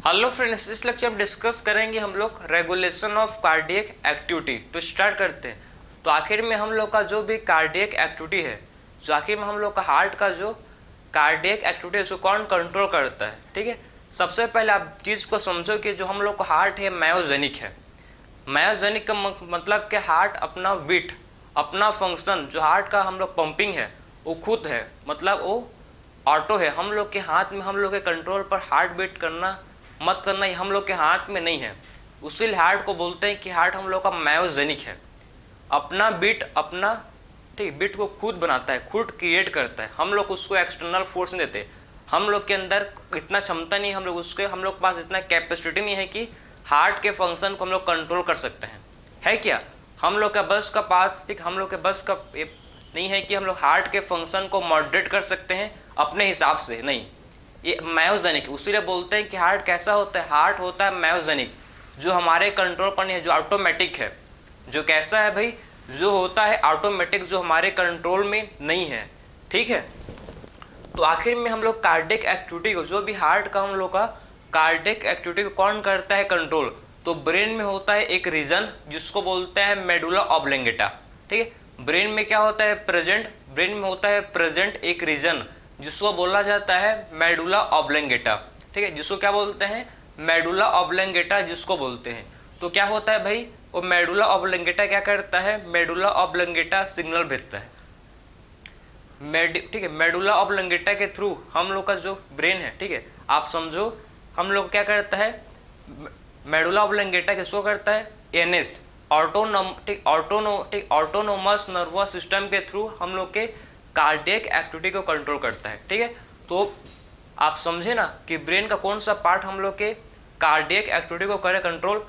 Hello friends, इस lecture में discuss करेंगे हम लोग रेगुलेशन ऑफ कार्डियक एक्टिविटी। तो स्टार्ट करते हैं। तो आखिर में हम लोग का जो भी कार्डियक एक्टिविटी है, जो आखिर में हम लोग का हार्ट का जो कार्डियक एक्टिविटी है उसको कौन कंट्रोल करता है। ठीक है, सबसे पहले आप चीज़ को समझो कि जो हम लोग का हार्ट है मायोजेनिक है। मायोजेनिक का मतलब कि हार्ट अपना बीट, अपना फंक्शन, जो हार्ट का हम लोग पंपिंग है वो खुद है, मतलब वो ऑटो है। हम लोग के हाथ में, हम लोग के कंट्रोल पर हार्ट बीट करना मत करना ये हम लोग के हाथ में नहीं है। उसीलिए हार्ट को बोलते हैं कि हार्ट हम लोग का मायोजेनिक है। अपना बीट, अपना ठीक बीट को खुद बनाता है, खुद क्रिएट करता है। हम लोग उसको एक्सटर्नल फोर्स नहीं देते। हम लोग के अंदर इतना क्षमता नहीं, हम लोग के पास इतना कैपेसिटी नहीं है कि हार्ट के फंक्शन को हम लोग कंट्रोल कर सकते हैं। है क्या? हम लोग का बस का पास, ठीक, हम लोग के बस का नहीं है कि हम लोग हार्ट के फंक्शन को मॉडरेट कर सकते हैं अपने हिसाब से। नहीं, ये मायोजेनिक, उसीलिए बोलते हैं कि हार्ट कैसा होता है। हार्ट होता है मायोजेनिक, जो हमारे कंट्रोल पर नहीं है, जो ऑटोमेटिक है। जो कैसा है भाई? जो होता है ऑटोमेटिक, जो हमारे कंट्रोल में नहीं है। ठीक है, तो आखिर में हम लोग कार्डियक एक्टिविटी को, जो भी हार्ट का हम लोग का कार्डियक एक्टिविटी को कौन करता है कंट्रोल? तो ब्रेन में होता है एक रीजन जिसको बोलते हैं मेडुला ऑब्लिंगेटा। ठीक है, ब्रेन में क्या होता है? प्रेजेंट, ब्रेन में होता है प्रेजेंट एक रीजन जिसको बोला जाता है मेडुला ऑब्लिंगेटा। ठीक है, जिसको क्या बोलते हैं? मेडुला ऑब्लिंगेटा जिसको बोलते हैं। तो क्या होता है भाई? वो मेडुला ऑब्लिंगेटा क्या करता है? मेडुला ऑब्लिंगेटा सिग्नल भेजता है। ठीक है, मेडुला ऑब्लिंगेटा के थ्रू हम लोग का जो ब्रेन है, ठीक है, आप समझो, हम लोग क्या करता है? मेडुला ऑब्लिंगेटा किसको करता है? एनएस, ऑटोनोमस नर्वस सिस्टम के थ्रू हम लोग के कार्डियक एक्टिविटी को कंट्रोल करता है। ठीक है, तो आप समझे ना कि ब्रेन का कौन सा पार्ट हम लोग के कार्डियक एक्टिविटी को करे कंट्रोल?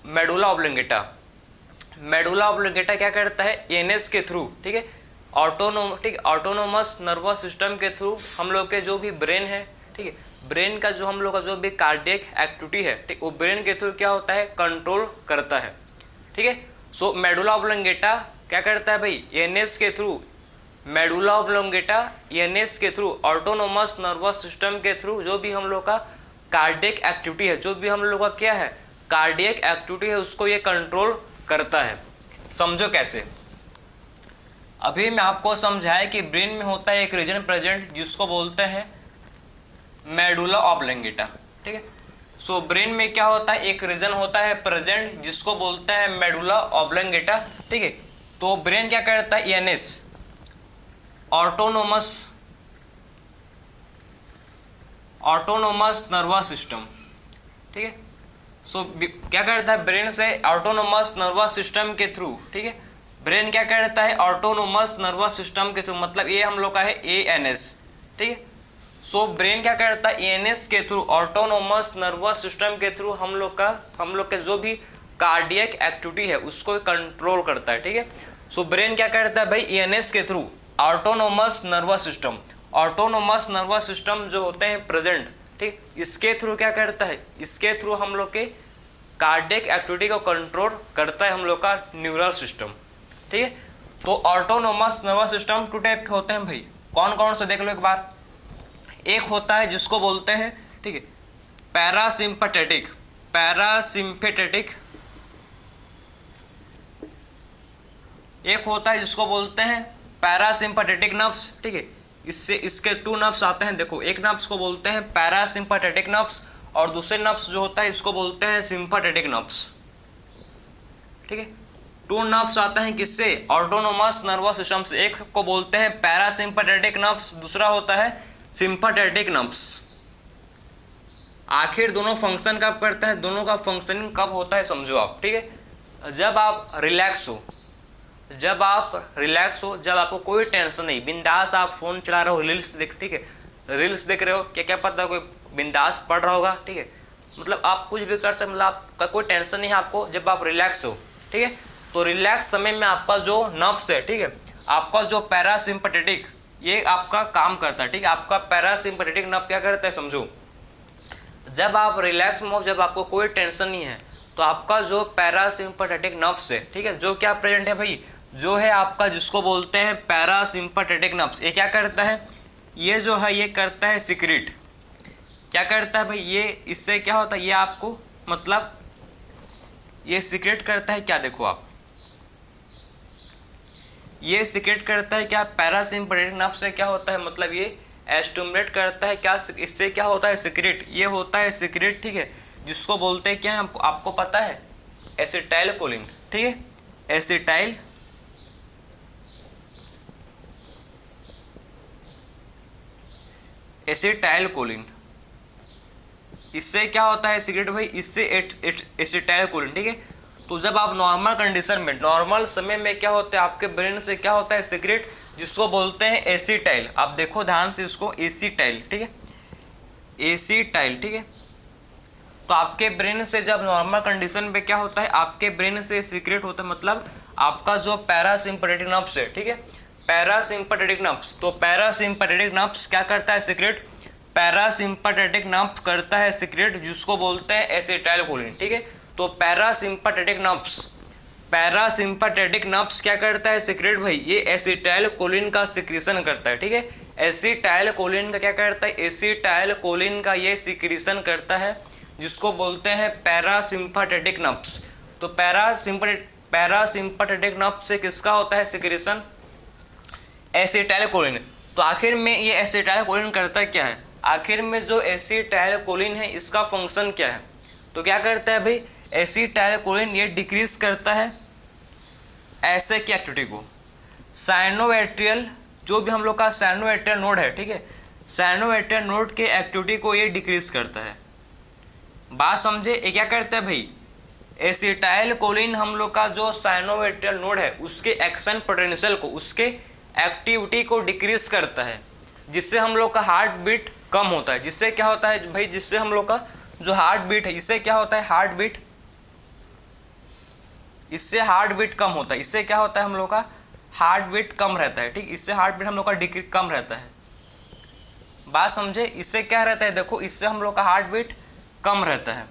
मेडुला ऑब्लिंगेटा। मेडुला ऑब्लिंगेटा क्या करता है? एनएस के थ्रू, ठीक है, ऑटोनोमस नर्वस सिस्टम के थ्रू हम लोग के जो भी ब्रेन है, ठीक है, ब्रेन का जो हम लोग का जो भी कार्डियक एक्टिविटी है, ठीक, वो ब्रेन के थ्रू क्या होता है? कंट्रोल करता है। ठीक है, सो मेडुला ऑब्लिंगेटा क्या करता है भाई? एनएस के थ्रू, मेडुला ऑब्लिंगेटा एनएस के थ्रू, ऑटोनोमस नर्वस सिस्टम के थ्रू जो भी हम लोग का कार्डियक एक्टिविटी है, जो भी हम लोग का क्या है कार्डियक एक्टिविटी है, उसको ये कंट्रोल करता है। समझो कैसे? अभी मैं आपको समझाया कि ब्रेन में होता है एक रीजन प्रेजेंट जिसको बोलते हैं मेडुला ऑब्लिंगेटा। ठीक है, सो ब्रेन में क्या होता है? एक रीजन होता है प्रेजेंट जिसको बोलते हैं मेडुला ऑब्लिंगेटा। ठीक है, तो ब्रेन क्या करता है? NS, autonomous nervous system. ठीक है, सो क्या करता है ब्रेन से? ऑटोनोमस नर्वस सिस्टम के थ्रू, ठीक है, ब्रेन क्या करता है? ऑटोनोमस नर्वस सिस्टम के थ्रू, मतलब ये हम लोग का है एएनएस। ठीक है, सो ब्रेन क्या करता है? एएनएस के थ्रू, ऑटोनोमस नर्वस सिस्टम के थ्रू हम लोग के जो भी कार्डियक एक्टिविटी है उसको कंट्रोल करता है। ठीक है, सो ब्रेन क्या करता है भाई? एएनएस के through, autonomous nervous system, autonomous nervous system जो होते हैं प्रेजेंट, ठीक, इसके थ्रू क्या करता है? इसके थ्रू हम लोग के कार्डियक एक्टिविटी को कंट्रोल करता है हम लोग का न्यूरल सिस्टम। ठीक है, तो autonomous nervous system two type के होते हैं भाई। कौन कौन से देख लो एक बार। एक होता है जिसको बोलते हैं, ठीक है, पैरासिम्पैथेटिक, एक होता है जिसको बोलते हैं पैरासिम्पैथेटिक नर्व्स। ठीक है, इससे इसके टू नर्व्स आते हैं। देखो, एक नर्व्स को बोलते हैं पैरासिम्पैथेटिक नर्व्स और दूसरे नर्व्स जो होता है इसको बोलते हैं सिम्पैथेटिक नर्व्स। ठीक है, टू नर्व्स आते हैं किससे? ऑटोनोमस नर्वस सिस्टम से। एक को बोलते हैं पैरासिम्पैथेटिक नर्व्स, दूसरा होता है सिम्पैथेटिक नर्व्स। आखिर दोनों फंक्शन कब करते हैं? दोनों का फंक्शनिंग कब होता है समझो आप। ठीक है, जब आप रिलैक्स हो, जब आपको कोई टेंशन नहीं, बिंदास आप फोन चला रहे हो, रील्स देख, ठीक है, रील्स देख रहे हो, क्या पता कोई बिंदास पढ़ रहा होगा। ठीक है, मतलब आप कुछ भी कर सकते, मतलब आपका कोई टेंशन नहीं है आपको, जब आप रिलैक्स हो। ठीक है, तो रिलैक्स समय में आपका जो नर्व्स है, ठीक है, आपका जो पैरासिम्पैथेटिक, ये आपका काम करता है। ठीक है, आपका पैरासिम्पैथेटिक नर्व क्या करता है समझो? जब आप रिलैक्स में हो, जब आपको कोई टेंशन नहीं है, तो आपका जो पैरासिम्पैथेटिक नर्व्स है, ठीक है, जो क्या प्रेजेंट है भाई? जो है आपका जिसको बोलते हैं पैरासिम्पैथेटिक नर्व्स। ये क्या करता है? ये जो है ये करता है सिक्रेट, क्या करता है भाई ये, इससे क्या होता है ये आपको मतलब ये सीक्रेट करता है क्या, देखो आप ये सीक्रेट करता है क्या, पैरासिम्पैथेटिक नर्व से क्या होता है मतलब ये एस्टिमुलेट करता है क्या, इससे क्या होता है सीक्रेट, ये होता है सीक्रेट, ठीक है, जिसको बोलते हैं क्या है आपको पता है, एसिटाइलकोलिन, ठीक है, एसिटाइलकोलिन। इससे क्या होता है सीक्रेट भाई, इससे एसिटाइलकोलिन, ठीक है। तो जब आप नॉर्मल कंडीशन में नॉर्मल समय में क्या होता है आपके ब्रेन से क्या होता है सीक्रेट, जिसको बोलते हैं एसिटाइल, आप देखो ध्यान से इसको, एसिटाइल, ठीक है, एसिटाइल, ठीक है। तो आपके ब्रेन से जब नॉर्मल कंडीशन में क्या होता है आपके ब्रेन से सीक्रेट होता है, मतलब आपका जो पैरासिम्पैथेटिक नर्व्स है, ठीक है, पैरासिम्पैथेटिक नर्व्स, तो पैरासिम्पैथेटिक नर्व्स क्या करता है सीक्रेट, पैरासिम्पैथेटिक नर्व करता है सीक्रेट, जिसको बोलते हैं एसिटाइलकोलिन, ठीक है। तो पैरासिम्पैथेटिक नर्व्स क्या करता है सीक्रेट भाई, ये एसिटाइलकोलिन का सिक्रीशन करता है, ठीक है, एसिटाइलकोलिन का क्या करता है, एसिटाइलकोलिन का ये सिक्रीशन करता है, जिसको बोलते हैं पैरासिम्पैथेटिक नर्व्स। तो पैरासिम्पैथेटिक नर्व से किसका होता है सिक्रीशन, एसिटाइलकोलिन। तो आखिर में ये एसिटाइलकोलिन करता क्या है, आखिर में जो एसिटाइलकोलिन है इसका फंक्शन क्या है, तो क्या करता है भाई, एसिटाइलकोलिन ये डिक्रीज करता है ऐसे की एक्टिविटी को, साइनोएट्रियल, जो भी हम लोग का साइनोएट्रियल नोड है, ठीक है, साइनोएट्रियल नोड के एक्टिविटी को ये डिक्रीज करता है। बात समझे, ये क्या करता है भाई, एसिटाइलकोलिन हम लोग का जो साइनोएट्रियल नोड है उसके एक्शन पोटेंशियल को, उसके एक्टिविटी को डिक्रीज करता है, जिससे हम लोग का हार्ट बीट कम होता है, जिससे क्या होता है भाई, जिससे हम लोग का जो हार्ट बीट है, इससे क्या होता है हार्ट बीट, इससे हार्ट बीट कम होता है, इससे क्या होता है हम लोग का हार्ट बीट कम रहता है, ठीक, इससे हार्ट बीट हम लोग का डिक्रीज कम रहता है। बात समझे, इससे क्या रहता है, देखो इससे हम लोग का हार्ट बीट कम रहता है।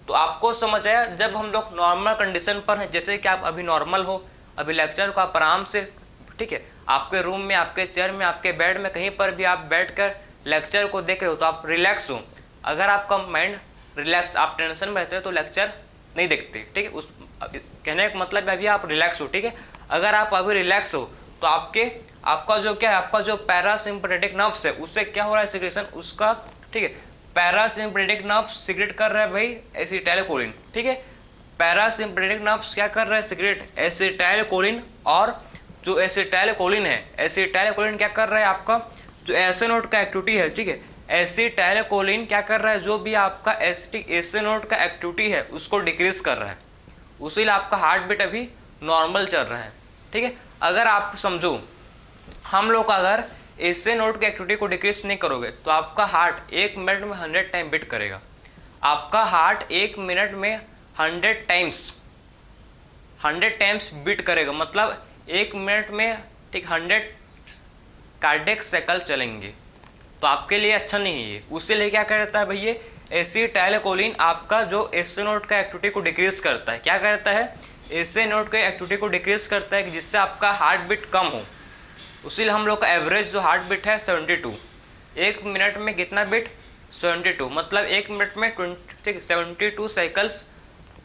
तो आपको समझ आया, जब हम लोग नॉर्मल कंडीशन पर हैं, जैसे कि आप अभी नॉर्मल हो, अभी लेक्चर को आप आराम से, ठीक है, आपके रूम में, आपके चेयर में, आपके बेड में, कहीं पर भी आप बैठकर लेक्चर को देख रहे हो तो आप रिलैक्स हो। अगर आपका माइंड रिलैक्स, आप टेंशन में रहते हो तो लेक्चर नहीं देखते, ठीक है, उस कहने का मतलब अभी आप रिलैक्स हो, ठीक है। अगर आप अभी रिलैक्स हो तो आपका जो क्या है, आपका जो पैरासिम्पैथेटिक नर्व्स है उससे क्या हो रहा है सिक्रेशन उसका, ठीक है, पैरासिम्पैथेटिक नर्व सीक्रेट कर रहा है भाई एसिटाइलकोलिन, ठीक है, पैरासिम्पैथेटिक नर्व्स क्या कर रहा है सीक्रेट एसिटाइलकोलिन, और जो एसिटाइलकोलिन है, एसिटाइलकोलिन क्या कर रहा है आपका जो एस नोड का एक्टिविटी है, ठीक है, एसिटाइलकोलिन क्या कर रहा है, जो भी आपका एसिटिक एस नोड का एक्टिविटी है उसको डिक्रीज कर रहा है, उसीलिए आपका हार्ट बीट अभी नॉर्मल चल रहा है, ठीक है। अगर आप समझो, हम लोग अगर एसे नोड की एक्टिविटी को डिक्रीज नहीं करोगे तो आपका हार्ट 1 मिनट में 100 टाइम बीट करेगा, आपका हार्ट 1 मिनट में 100 टाइम्स बीट करेगा, मतलब 1 मिनट में, ठीक, 100 कार्डियक साइकिल चलेंगे, तो आपके लिए अच्छा नहीं है। उसके लिए क्या करता है भैया, एसिटाइलकोलिन आपका जो एसे नोड का एक्टिविटी को डिक्रीज करता है, क्या करता है, एसे नोड के एक्टिविटी को डिक्रीज करता है, जिससे आपका हार्ट बीट कम हो। उसीलिए हम लोग का एवरेज जो हार्ट बीट है 72, 1 मिनट में कितना बीट, 72, मतलब 1 मिनट में 72 साइकिल्स,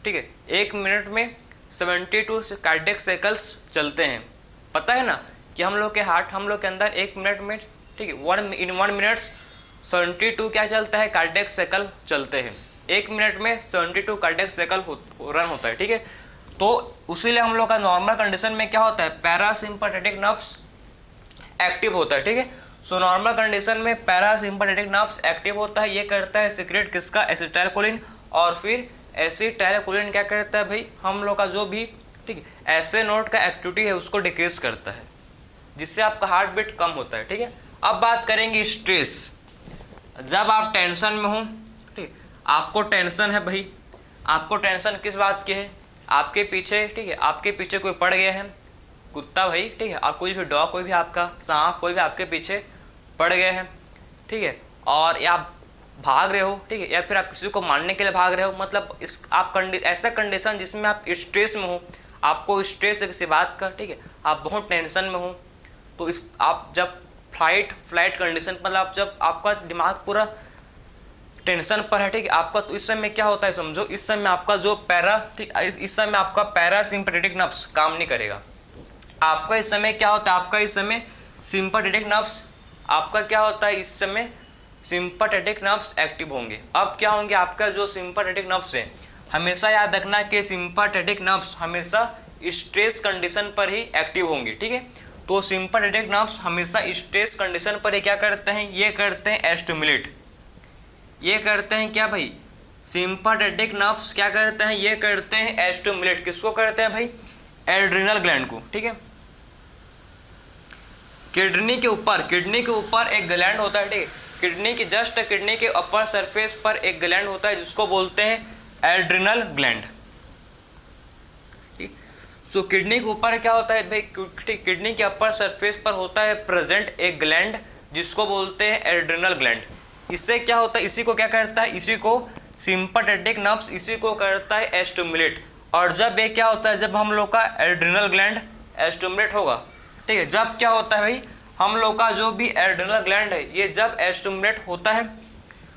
ठीक है, 1 मिनट में 72 कार्डियक साइकिल्स चलते हैं। पता है ना कि हम लोग के हार्ट, हम लोग के अंदर 1 मिनट में, ठीक है, 1 मिनट 72 क्या चलता है, कार्डियक साइकिल चलते हैं, 1 मिनट में 72 कार्डियक साइकिल रन होता है, ठीक है। तो उसीलिए हम लोग का नॉर्मल कंडीशन में क्या होता है, पैरासिम्पैथेटिक नर्व्स एक्टिव होता है, ठीक है। सो नॉर्मल कंडीशन में पैरासिम्पैथेटिक नर्व्स एक्टिव होता है, ये करता है सीक्रेट किसका, एसिटाइलकोलिन, और फिर एसिटाइलकोलिन क्या करता है भाई, हम लोग का जो भी, ठीक है, एसे नोड का एक्टिविटी है उसको डिक्रीज करता है, जिससे आपका हार्ट बीट कम होता है, ठीक है। अब बात करेंगे स्ट्रेस, जब आप टेंशन में हो, ठीक, आपको टेंशन है भाई, आपको टेंशन किस बात की है, आपके पीछे, ठीक है, आपके पीछे कोई पड़ गया है, कुत्ता भाई, ठीक है, और कोई भी डॉग, कोई भी आपका सांप, कोई भी आपके पीछे पड़ गए हैं, ठीक है, और या आप भाग रहे हो, ठीक है, या फिर आप किसी को मारने के लिए भाग रहे हो, मतलब इस आप ऐसा कंडीशन जिसमें आप स्ट्रेस में हो, आपको स्ट्रेस है किसी बात का, ठीक है, आप बहुत टेंशन में हो, तो इस आप जब फ्लाइट कंडीशन, मतलब जब आपका दिमाग पूरा टेंशन पर है, ठीक है आपका, तो इस समय क्या होता है समझो, इस समय आपका जो पैरा, ठीक, इस समय आपका पैरासिम्पैथेटिक नर्व्स काम नहीं करेगा। आपका इस समय क्या होता है, आपका इस समय सिंपैथेटिक नर्व्स, आपका क्या होता है इस समय सिंपैथेटिक नर्व्स एक्टिव होंगे। अब क्या होंगे, आपका जो सिंपैथेटिक नर्व्स है, हमेशा याद रखना कि सिंपैथेटिक नर्व्स हमेशा स्ट्रेस कंडीशन पर ही एक्टिव होंगे, ठीक है। तो सिंपैथेटिक नर्व्स हमेशा स्ट्रेस कंडीशन पर ही क्या करते हैं, ये करते हैं एस्टिमुलेट, ये करते हैं क्या भाई, सिंपैथेटिक नर्व्स क्या करते हैं, ये करते हैं एस्टिमुलेट, किसको करते हैं भाई, एड्रिनल ग्लैंड को, ठीक है। किडनी के ऊपर एक ग्लैंड होता है, ठीक है, किडनी के जस्ट किडनी के अपर सरफेस पर एक ग्लैंड होता है जिसको बोलते हैं एड्रिनल ग्लैंड। सो किडनी के ऊपर क्या होता है भाई, किडनी के अपर सरफेस पर होता है प्रेजेंट एक ग्लैंड जिसको बोलते हैं एड्रिनल ग्लैंड। इससे क्या होता है, इसी को क्या करता है, इसी को सिंपैथेटिक नर्व्स इसी को करता है एस्टिमुलेट। और जब ये क्या होता है, जब हम लोग का एड्रिनल ग्लैंड एस्टिमुलेट होगा, ठीक है, जब क्या होता है भाई, हम लोग का जो भी एड्रिनल ग्लैंड है ये जब एस्टिमुलेट होता है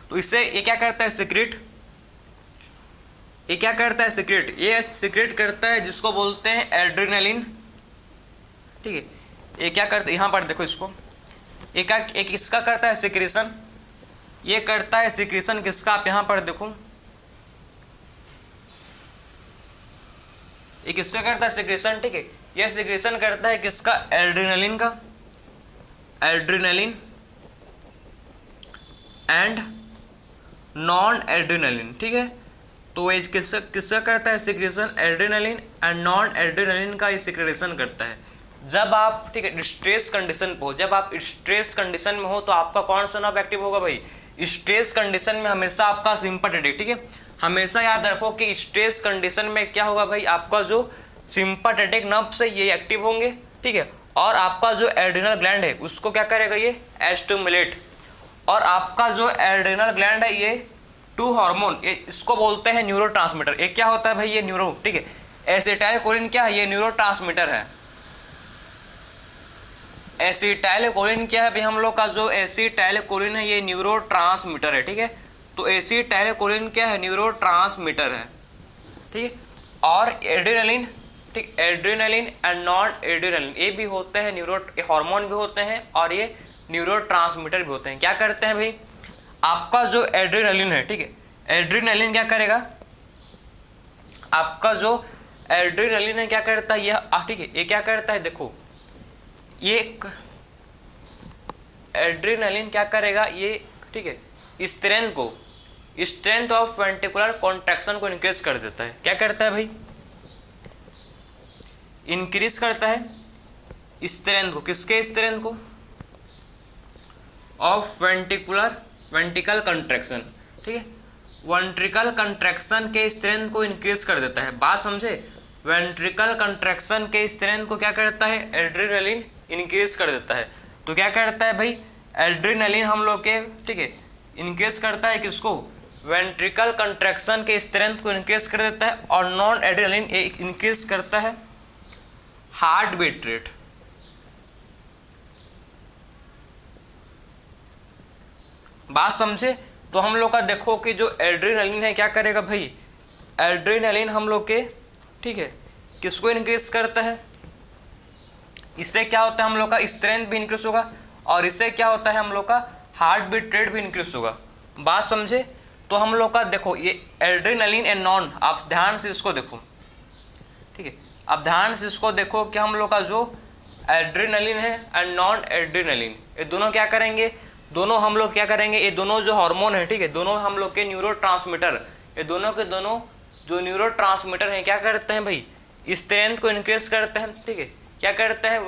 तो इससे ये क्या करता है, सीक्रेट, ये क्या करता है, सीक्रेट, ये सीक्रेट करता है जिसको बोलते हैं एड्रिनलिन, ठीक है। ये क्या करता है, यहाँ पर देखो इसको, एक इसका करता है सिक्रेशन, ये करता है सिक्रेशन किसका, आप यहाँ पर देखो, ये किसका करता है सिक्रेशन, ठीक है, ये सिक्रेशन करता है किसका, एड्रिनलिन का, एड्रिनलिन एंड नॉन एड्रिनलिन, ठीक है। तो ये किसका करता है secretion, adrenaline and non adrenaline का ये सिक्रेशन करता है जब आप, ठीक है, स्ट्रेस कंडीशन पे हो, जब आप स्ट्रेस कंडीशन में हो तो आपका कौन सा नर्व एक्टिव होगा भाई, स्ट्रेस कंडीशन में हमेशा आपका सिंपैथेटिक, ठीक है, हमेशा याद रखो कि स्ट्रेस कंडीशन में क्या होगा भाई, आपका जो सिंपैथेटिक नर्व से ये एक्टिव होंगे, ठीक है, और आपका जो एड्रिनल ग्लैंड है उसको क्या करेगा, ये एस्टिमुलेट। और आपका जो एड्रिनल ग्लैंड है ये टू हार्मोन, ये इसको बोलते हैं न्यूरोट्रांसमीटर। ये क्या होता है भाई, ये न्यूरो, ठीक है, एसिटाइलकोलिन क्या है, ये न्यूरोट्रांसमीटर है। एसिटाइलकोलिन क्या है भाई, हम लोग का जो एसिटाइलकोलिन है ये न्यूरोट्रांसमीटर है, ठीक है। तो एसिटाइलकोलिन क्या है, न्यूरोट्रांसमीटर है, ठीक है। और एड्रिनलिन, ठीक, एड्रिनलिन एंड नॉन एड्रिनलिन ये भी होते हैं न्यूरो हार्मोन भी होते हैं और ये न्यूरोट्रांसमीटर भी होते हैं। क्या करते हैं भाई, आपका जो एड्रिनलिन है, ठीक है, एड्रिनलिन क्या करेगा, आपका जो एड्रिनलिन है क्या करता है, यह ठीक है, ये क्या करता है, देखो ये एड्रिनलिन क्या करेगा, ये ठीक है, स्ट्रेंथ ऑफ वेंट्रिकुलर कॉन्ट्रैक्शन को इंक्रीज कर देता है। क्या करता है भाई, इंक्रीज करता है स्ट्रेंथ को, किसके स्ट्रेंथ को, ऑफ वेंट्रिकल कंट्रैक्शन, ठीक है, वेंट्रिकल कंट्रैक्शन के स्ट्रेंथ को इंक्रीज कर देता है। बात समझे, वेंट्रिकल कंट्रैक्शन के स्ट्रेंथ को क्या करता है, एड्रिनलिन इंक्रीज कर देता है। तो क्या करता है भाई, एड्रिनलिन हम लोग के, ठीक है, इंक्रीज करता है किसको, वेंट्रिकल कंट्रैक्शन के स्ट्रेंथ को इंक्रीज कर देता है। और नॉन एड्रिनलिन इंक्रीज करता है हार्ट बीट रेट। बात समझे, तो हम लोग का देखो कि जो एड्रिनलिन है क्या करेगा भाई, एड्रिनलिन हम लोग के, ठीक है, किसको इंक्रीज करता है, इससे क्या होता है हम लोग का स्ट्रेंथ भी इंक्रीज होगा और इससे क्या होता है हम लोग का हार्ट बीट रेट भी इंक्रीज होगा। बात समझे, तो हम लोग का देखो ये एड्रिनलिन एंड नॉन, आप ध्यान से इसको देखो, ठीक है, आप ध्यान से इसको देखो कि हम लोग का जो एड्रिनलिन है एंड नॉन एड्रिनलिन ये दोनों क्या करेंगे, दोनों हम लोग क्या करेंगे, ये दोनों जो हार्मोन है, ठीक है, दोनों हम लोग के न्यूरोट्रांसमीटर, ये दोनों के दोनों जो न्यूरोट्रांसमीटर हैं क्या करते हैं भाई, स्ट्रेंथ को इंक्रीज करते हैं, ठीक है, क्या करते हैं,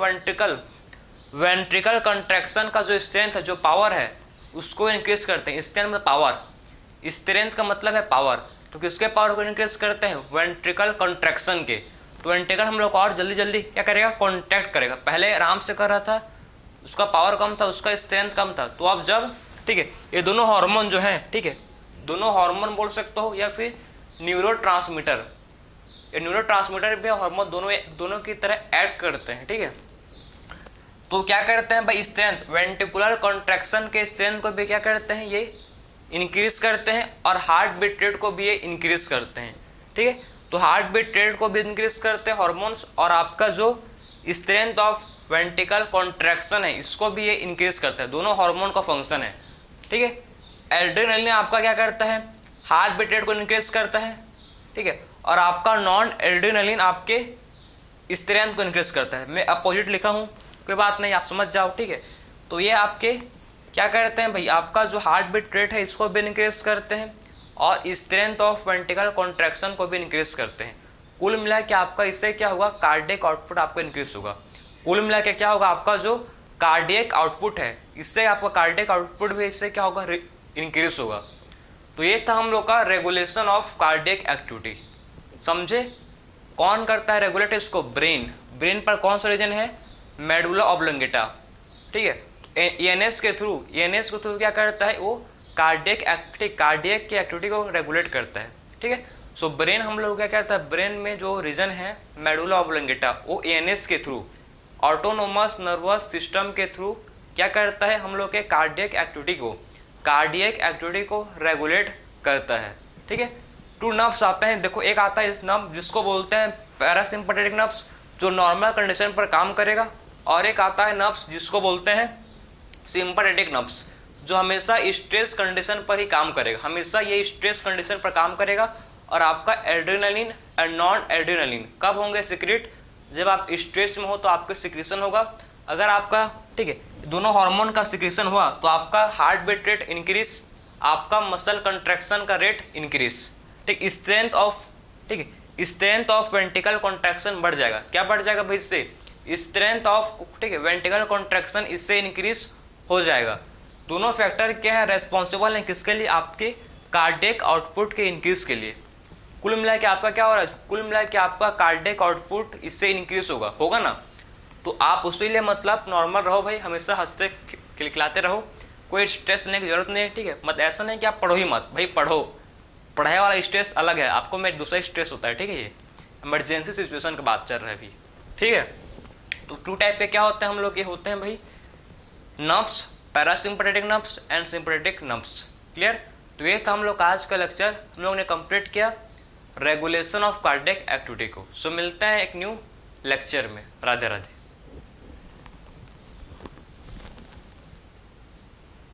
वेंट्रिकल कंट्रैक्शन का जो स्ट्रेंथ है, जो पावर है उसको इंक्रीज करते हैं। स्ट्रेंथ मतलब पावर, स्ट्रेंथ का मतलब है पावर, तो किसके पावर को इंक्रीज करते हैं, वेंट्रिकल कंट्रैक्शन के। तो वेंट्रिकल हम लोग और जल्दी जल्दी क्या करेगा, कॉन्ट्रैक्ट करेगा। पहले आराम से कर रहा था, उसका पावर कम था, उसका स्ट्रेंथ कम था। तो अब जब, ठीक है, ये दोनों हार्मोन जो हैं, ठीक है, दोनों हार्मोन बोल सकते हो या फिर न्यूरोट्रांसमीटर, ये न्यूरोट्रांसमीटर भी हार्मोन दोनों की तरह ऐड करते हैं, ठीक है। तो क्या करते हैं भाई, स्ट्रेंथ, वेंट्रिकुलर कॉन्ट्रैक्शन के स्ट्रेंथ को भी क्या करते हैं, ये इंक्रीज करते हैं और हार्ट बीट रेट को भी ये इंक्रीज करते हैं। ठीक है, तो हार्ट बीट रेट को भी इंक्रीज करते हैं हॉर्मोन्स, और आपका जो स्ट्रेंथ ऑफ वेंट्रिकल कॉन्ट्रैक्शन है इसको भी ये इंक्रीज करता है। दोनों हार्मोन का फंक्शन है। ठीक है, एड्रेनलिन आपका क्या करता है, हार्ट बीट रेट को इंक्रीज करता है। ठीक है, और आपका नॉन एड्रेनलिन आपके स्ट्रेंथ को इंक्रीज करता है। मैं अपोजिट लिखा हूँ, कोई बात नहीं, आप समझ जाओ। ठीक है, तो ये आपके क्या करते हैं भाई, आपका जो हार्ट बीट रेट है इसको भी इंक्रीज करते हैं और स्ट्रेंथ ऑफ वेंट्रिकल कॉन्ट्रैक्शन को भी इंक्रीज करते हैं। कुल मिला के आपका इससे क्या होगा, कार्डियक आउटपुट आपका इंक्रीज होगा। कुल मिला के क्या होगा, आपका जो कार्डियक आउटपुट है इससे आपका कार्डियक आउटपुट भी इससे क्या होगा, इंक्रीज होगा। तो ये था हम लोग का रेगुलेशन ऑफ कार्डियक एक्टिविटी। समझे, कौन करता है रेगुलेट इसको, ब्रेन पर कौन सा रीजन है, मेडुला ऑब्लोंगेटा। ठीक है, ईएनएस के थ्रू क्या करता है, वो कार्डियक की एक्टिविटी को रेगुलेट करता है। ठीक है, सो ब्रेन हम लोग क्या करता है, ब्रेन में जो रीजन है मेडुला ऑब्लोंगेटा वो ईएनएस के थ्रू, ऑटोनोमस नर्वस सिस्टम के थ्रू क्या करता है, हम लोग के कार्डियक एक्टिविटी को रेगुलेट करता है। ठीक है, 2 नर्व्स आते हैं, देखो एक आता है इस नर्व जिसको बोलते हैं पैरासिम्पैथेटिक नर्व्स जो नॉर्मल कंडीशन पर काम करेगा, और एक आता है नर्व्स जिसको बोलते हैं सिंपैथेटिक नर्व्स जो हमेशा स्ट्रेस कंडीशन पर ही काम करेगा, हमेशा ये स्ट्रेस कंडीशन पर काम करेगा। और आपका एड्रेनलिन एंड नॉन एड्रेनलिन कब होंगे सिक्रेट, जब आप स्ट्रेस में हो तो आपका सिक्रेशन होगा। अगर आपका ठीक है दोनों हार्मोन का सिक्रेशन हुआ तो आपका हार्ट बीट रेट इंक्रीज, आपका मसल कंट्रैक्शन का रेट इंक्रीज। ठीक, स्ट्रेंथ ऑफ वेंट्रिकल कॉन्ट्रैक्शन बढ़ जाएगा। क्या बढ़ जाएगा भाई, इससे स्ट्रेंथ ऑफ वेंट्रिकल कॉन्ट्रैक्शन इससे इंक्रीज हो जाएगा। दोनों फैक्टर क्या है, रेस्पॉन्सिबल है किसके लिए, आपके कार्डियक आउटपुट के इंक्रीज के लिए। कुल मिला के आपका क्या हो रहा है, कुल मिला के आपका कार्डियक आउटपुट इससे इंक्रीज होगा ना। तो आप उसी लिए मतलब नॉर्मल रहो भाई, हमेशा हंसते खिलखिलाते रहो, कोई स्ट्रेस लेने की जरूरत नहीं है। ठीक है, मत ऐसा नहीं कि आप पढ़ो ही मत भाई, पढ़ाई वाला स्ट्रेस अलग है, आपको में दूसरा स्ट्रेस होता है। ठीक है, ये इमरजेंसी सिचुएशन की बात चल रहा है अभी। ठीक है, तो 2 टाइप के क्या होते हैं हम लोग, ये होते हैं भाई nerves, parasympathetic nerves and sympathetic nerves. Clear, तो ये था हम लोग का आज का लेक्चर, हम लोग ने कंप्लीट किया रेगुलेशन ऑफ कार्डियक एक्टिविटी को। सो मिलते हैं एक न्यू लेक्चर में। राधे राधे।